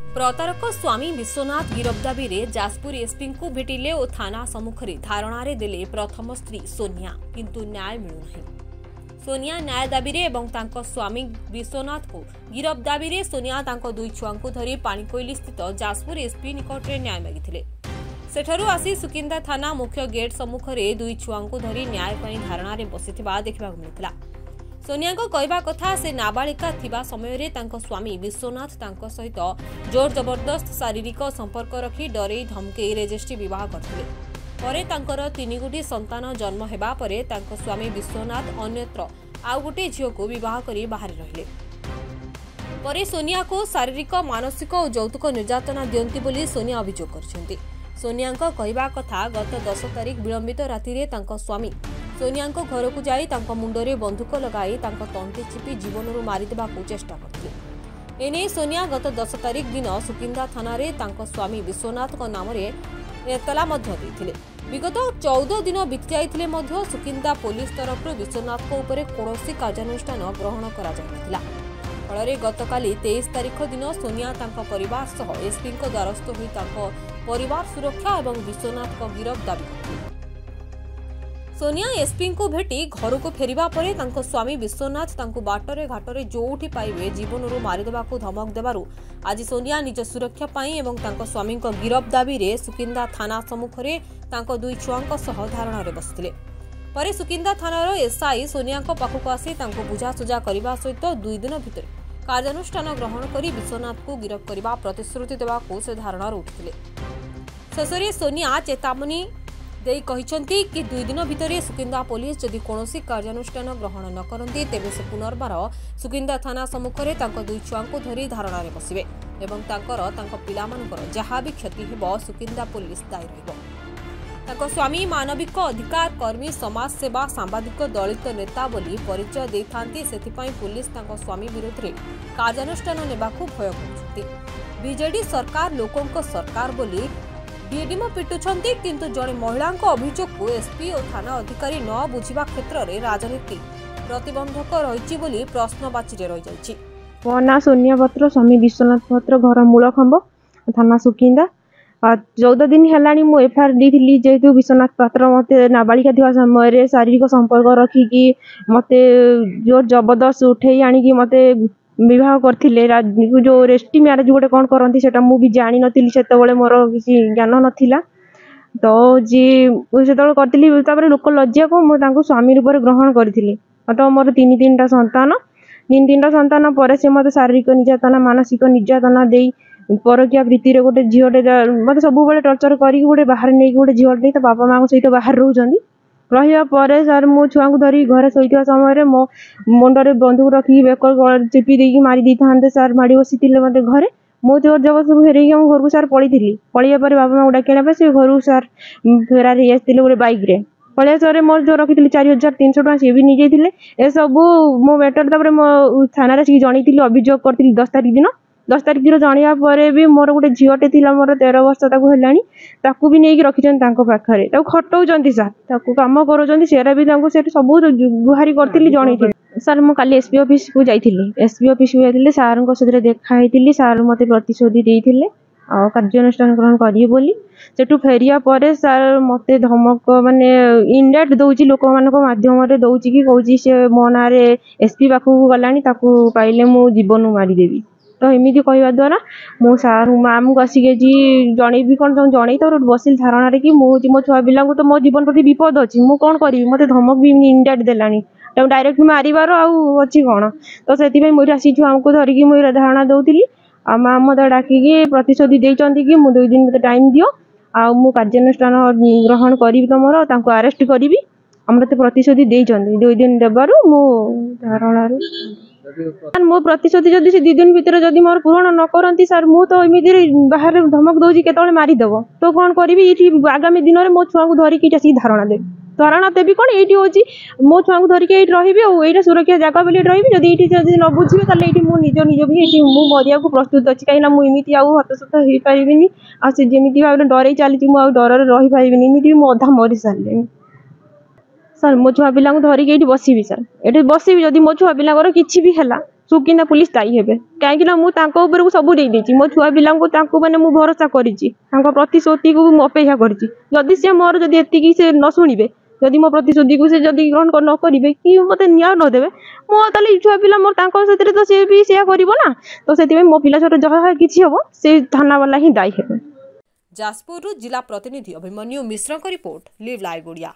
प्रतारक स्वामी विश्वनाथ गिरफ दाबी में जाजपुर एसपी को भेटिले और थाना सम्मुखें धारणा देले प्रथम स्त्री सोनिया किंतु न्याय मिलुना। सोनिया न्याय दाबी में स्वामी विश्वनाथ को गिरफ दाबी में सोनिया दुई छुआ को धरी पाणिकोइली स्थित जाजपुर एसपी निकट में न्याय मागिथिले। सेठारु आसी सुकिंदा थाना मुख्य गेट सम्मुखें दुई छुआ को धरी न्याय धारणा बसिथिबा देखा मिलता। सोनिया को कहवा कथा से नाबालिका थिबा समय रे तांको स्वामी विश्वनाथ तांको सहित जोर जबरदस्त शारीरिक संपर्क रखी डरे धमके रजिस्ट्री विवाह करथिले। परे तांकर 3 गोटी संतान जन्म हेबा परे तांको स्वामी विश्वनाथ अन्यत्र आउ गोटे झियो को विवाह करी बाहर रहिले। परे सोनिया को शारीरिक मानसिक और यौतुक निर्यातना दियंती बोली सोनिया अभियोग करछन्ती। सोनिया को कहवा कथा गत 10 तारिख विलंबित राति रे तांको स्वामी सोनिया घर को जाई तांको मुंडरे बंधुक लगाई तांको तंती चिपी जीवन मारिदेबा चेष्टा करथिले। एने सोनिया गत 10 तारिख दिन सुकिंदा थाना रे तांको स्वामी विश्वनाथ को नाम रे एतला मध्य देथिले। विगत 14 दिन बीती जाइथिले मध्य सुकिंदा पुलिस तरफ विश्वनाथ को ऊपर कौनसी कार्यानुष्ठान ग्रहण करा जायनथिला। फଳରେ गतकाली 23 तारिख दिन सोनिया तांको परिवार सह एसपी को द्वारस्थ होई तांको परिवार सुरक्षा और विश्वनाथ को गिरफ दाबी करथिले। सोनिया एसपी को भेटी घर को फेरिबा परे तांको स्वामी विश्वनाथ तांको बाटरे घाटरे जोठी पाइबे जीवन मारिदेबा को धमक देबारु आज सोनिया निज सुरक्षा पाई एवं तांको स्वामी को गिरफ दाबी रे सुकिंदा थाना सम्मुखरे तांको दुई छुआंक सह धारणा रे बसिथिले। परे सुकिंदा थानार एसआई सोनिया को पाखु आसी तांको बुझासुझा करबा सहित 2 दिन भितर कार्यानुष्ठान ग्रहण करी विश्वनाथ को गिरफ करबा प्रतिश्रुति देबा को से धारणा उठिथिले। शेषरे सोनिया चेतावनी देई कहिसंती कि 2 दिन भितर सुकिंदा पुलिस जदि कौनसी कार्यानुष्ठान ग्रहण न करती तेबे से पुनर्बार सुकिंदा थाना सम्मुखें तांको दुई छुआ को धरी धारणा रे बसिबे एवं तांको पिलामानकर जहाँ भी क्षति हेबो सुकिंदा पुलिस दायी रहिबो। तांको स्वामी मानविक अधिकार कर्मी समाज सेवा सांबादिक दलित नेता बोली परिचय देथांती सेथिपई पुलिस तांको स्वामी विरुद्ध रे कार्यानुष्ठान नेबाकू भय करछंती। बीजेडी सरकार लोकों सरकार बोली डीडीम पिटुछंती किंतु जड़े महिला अभियोग को एसपी और थाना अधिकारी न बुझिबा क्षेत्र में राजनीति प्रतिबंधक रही बोली प्रश्नवाची रही जाइछि। मो ना सोनिया पत्र स्वामी विश्वनाथ पत्र घर मूलखंब थाना सुकिंदा 14 दिन हेलानी मो एफआईआर दी जेहेतु विश्वनाथ पत्र मते नाबालिका थिबा समय शारीरिक संपर्क रखिकी मते जोर जबरदस्त उठे आनिकी मते विवाह करथिले। जो रेस्टी मैरेज गोटे कौन करती से भी जानी नी से मोर किसी ज्ञान नाला तो जी से करी लोक लज्जा को मुझे स्वामी रूप में ग्रहण करी तो मोर 3 संतान पर से मत शारीरिक निर्यातना मानसिक निर्यातना दे परकिया प्रीति गोटे झीटे मत सब टर्चर कर गोटे बाहर नहीं गोटे झीटे तो बापा माँ सहित बाहर रोच रहा पर सर मो छुआ को धरी घरे शोता समय मो मुंडे बंधुक रखी बेक चिपी देकी मारी दी था सर माड़ी बसी मत घरे मो जोर जबरदस्त फेर घर को सर पड़ी पलिया बापा माँ डाक से घर सर फेरार हो गोटे बैक पलिया सर मोर जो रखी 4300 टका सी भी नहीं जाते ए सब मो बेटर मो थाना जनी अभियोग करी 10 तारिख दिन 10 तारिख दिन जाना पर भी मोर गोटे झीटे थी मोर 13 वर्ष ताकू भी नहीं रखिंट पाखे खटौंट सर कम कर सेरा भी सब गुहारी करी जन सर मुझे काली एसपी ऑफिस को जाइए एसपी ऑफिस को जाइए सार सहित देखाई सार मत प्रतिश्रुति देते कार्यानुष्ठान ग्रहण करिए बोली सेठू फेरिया पर सर मत धमक माने इंडायरेक्ट दौची लोक माध्यम दौर कि कौची से मो ना एसपी पाखक गलानी पाइले मु जीवन मारिदेवी तो एमती कहवा द्वारा मो सार मैम को आसिक जन भी कौन जन तो बसिल धारणा कि मो छुआ पिला तो मो जीवन प्रति विपद अच्छी मु कौन करी मत धमक भी इंडायरेक्ट देलानी डायरेक्ट मारिबार अच्छी कौन तो से मुझे आसी छुआ को धरिकी मुझे धारणा दौली आ मैम मत डाकिकी प्रतिश्रुति देती कि मुझे 2 दिन मत टाइम दियो आ कार्यानुष्ठान ग्रहण करी तुम आरेस्ट करी मत प्रतिश्रुति देती 2 दिन देवर मो धारणा मो प्रतिश्रुति जदि से 2 दिन भितर जदि मोर पूर्ण न करती सर मु तो एमती बाहर धमक दौची केतले मारिदेव तो कौन करी ये आगामी दिन में मो छुआ को धरिकी धारणा देवी कौन ये हूँ मो छुआ को धरिकी ये रही सुरक्षा जगह बोली रही जदि न बुझे ये निज भी ये मरिया को प्रस्तुत अच्छी कहीं मुझे आउ हतसत हो पारि आमती भाव डर चली डर रही पारि एमती भी अधा मरी सारे सर मो छुआ पिला धरिकी ये बसबी सर ये बसबी जदि मो छुआ पिला किसी भी है सुकिंदा पुलिस दायी हेबे कहीं मुझे सब देदेची मो छुआ पिला मैंने मु भरोसा करी प्रतिश्रुति को अपेक्षा करी सी मोर जब एति से न शुणे जदि मो प्रतिश्रुति को जदि ग्रहण न करेंगे कि मत न्याय नदेवे मो ताले छुआ पिला मोर तो सी भी सेया करना तो से मो पिला छोट जहाँ किसी हम से थाना वाला ही दायी हेबे। जाजपुर जिला प्रतिनिधि अभिमन्यु मिश्र रिपोर्ट लिव लाइव ओडिया।